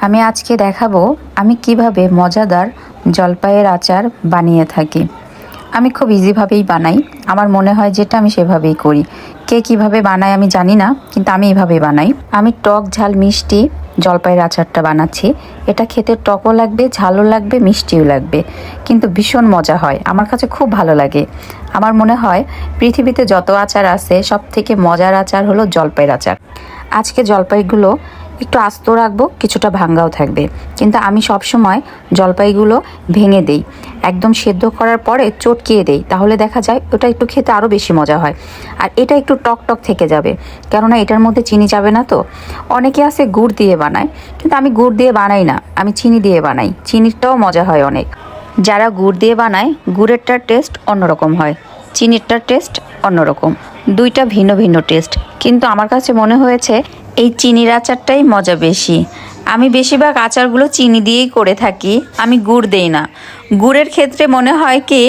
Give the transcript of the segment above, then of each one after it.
আমি আজকে দেখাবো আমি কিভাবে মজাদার জলপাইয়ের আচার বানিয়ে থাকি। আমি খুব ইজিভাবেই বানাই, আমার মনে হয় যেটা আমি সেভাবেই করি। কে কিভাবে বানায় আমি জানি না, কিন্তু আমি এভাবেই বানাই। আমি টক ঝাল মিষ্টি জলপাইয়ের আচারটা বানাচ্ছি। এটা খেতে টকও লাগবে, ঝালও লাগবে, মিষ্টিও লাগবে, কিন্তু ভীষণ মজা হয়। আমার কাছে খুব ভালো লাগে। আমার মনে হয় পৃথিবীতে যত আচার আছে সব থেকে মজার আচার হলো জলপাইয়ের আচার। আজকে জলপাইগুলো একটু আস্ত রাখবো, কিছুটা ভাঙ্গাও থাকবে, কিন্তু আমি সবসময় জলপাইগুলো ভেঙে দেই, একদম সেদ্ধ করার পরে চটকিয়ে দেই, তাহলে দেখা যায় ওটা একটু খেতে আরও বেশি মজা হয়। আর এটা একটু টক টক থেকে যাবে, কেননা এটার মধ্যে চিনি যাবে না। তো অনেকে আছে গুড় দিয়ে বানায়, কিন্তু আমি গুড় দিয়ে বানাই না, আমি চিনি দিয়ে বানাই। চিনিরটাও মজা হয় অনেক। যারা গুড় দিয়ে বানায় গুড়েরটার টেস্ট অন্যরকম হয়, চিনিরটার টেস্ট অন্যরকম, দুইটা ভিন্ন ভিন্ন টেস্ট। কিন্তু আমার কাছে মনে হয়েছে এই চিনির আচারটাই মজা বেশি। আমি বেশিরভাগ আচারগুলো চিনি দিয়েই করে থাকি, আমি গুড় দেই না। গুড়ের ক্ষেত্রে মনে হয় কি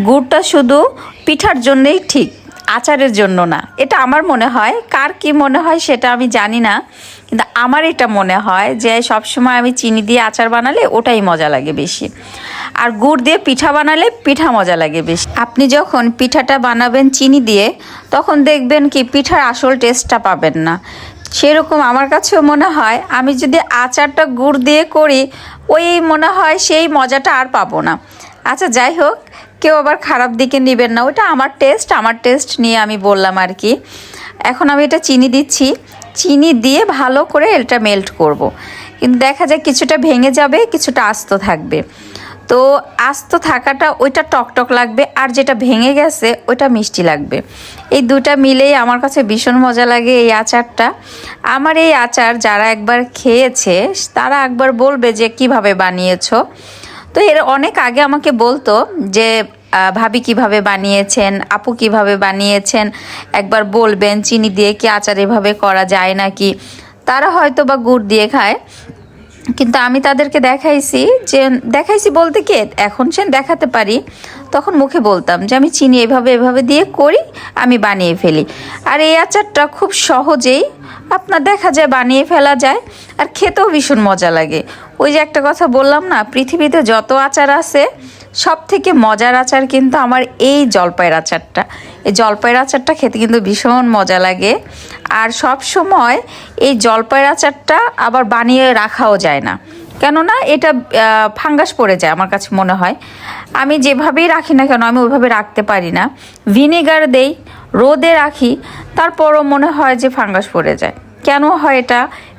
গুড়টা শুধু পিঠার জন্যেই ঠিক, আচারের জন্য না। এটা আমার মনে হয়, কার কি মনে হয় সেটা আমি জানি না, কিন্তু আমার এটা মনে হয় যে সবসময় আমি চিনি দিয়ে আচার বানালে ওটাই মজা লাগে বেশি, আর গুড় দিয়ে পিঠা বানালে পিঠা মজা লাগে বেশি। আপনি যখন পিঠাটা বানাবেন চিনি দিয়ে, তখন দেখবেন কি পিঠার আসল টেস্টটা পাবেন না। সেরকম আমার কাছেও মনে হয় আমি যদি আচারটা গুড় দিয়ে করি, ওই মনে হয় সেই মজাটা আর পাবো না। আচ্ছা যাই হোক, কেউ আবার খারাপ দিকে নেবেন না, ওটা আমার টেস্ট নিয়ে আমি বললাম আর কি। এখন আমি এটা চিনি দিচ্ছি, চিনি দিয়ে ভালো করে এটা মেল্ট করব। কিন্তু দেখা যায় কিছুটা ভেঙে যাবে, কিছুটা আস্ত থাকবে। তো আস্ত থাকাটা ওইটা টকটক লাগবে, আর যেটা ভেঙে গেছে ওইটা মিষ্টি লাগবে। এই দুটা মিলেই আমার কাছে ভীষণ মজা লাগে এই আচারটা। আমার এই আচার যারা একবার খেয়েছে তারা একবার বলবে যে কিভাবে বানিয়েছো। তো এর অনেক আগে আমাকে বলতো যে ভাবি কিভাবে বানিয়েছেন, আপু কিভাবে বানিয়েছেন, একবার বলবেন চিনি দিয়ে কি আচার এভাবে করা যায় নাকি। তারা হয়তো বা গুড় দিয়ে খায়, কিন্তু আমি তাদেরকে দেখাইছি বলতে কি এখন সে দেখাতে পারি, তখন মুখে বলতাম যে আমি চিনি এভাবে দিয়ে করি, আমি বানিয়ে ফেলি। আর এই আচারটা খুব সহজেই আপনার দেখা যায় বানিয়ে ফেলা যায়, আর খেতেও ভীষণ মজা লাগে। ওই যে একটা কথা বললাম না, পৃথিবীতে যত আচার আছে সব থেকে মজার আচার কিন্তু আমার এই জলপাইয়ের আচারটা। এই জলপাইয়ের আচারটা খেতে কিন্তু ভীষণ মজা লাগে। আর সব সময় এই জলপাইয়ের আচারটা আবার বানিয়ে রাখাও যায় না, কেননা এটা ফাঙ্গাস পড়ে যায় আমার কাছে মনে হয়। আমি যেভাবেই রাখি না কেন আমি ওইভাবে রাখতে পারি না। ভিনেগার দেই, রোদে রাখি, তারপরও মনে হয় যে ফাঙ্গাস পড়ে যায়। কেন হয়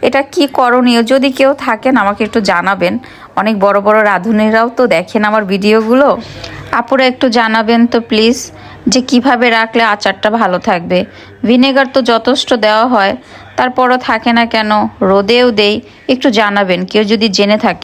এটা কি করণীয়? যদি কেউ থাকেন আমাকে একটু জানাবেন। অনেক বড় বড় রাঁধুনিরাও তো দেখেন আমার ভিডিওগুলো, আপুরা একটু জানাবেন তো প্লিজ, যে কিভাবে রাখলে আচারটা ভালো থাকবে। ভিনেগার তো যথেষ্ট দেওয়া হয়, তারপরও থাকে না কেন, রোদেও দেই, একটু জানাবেন কেউ যদি জেনে থাকে।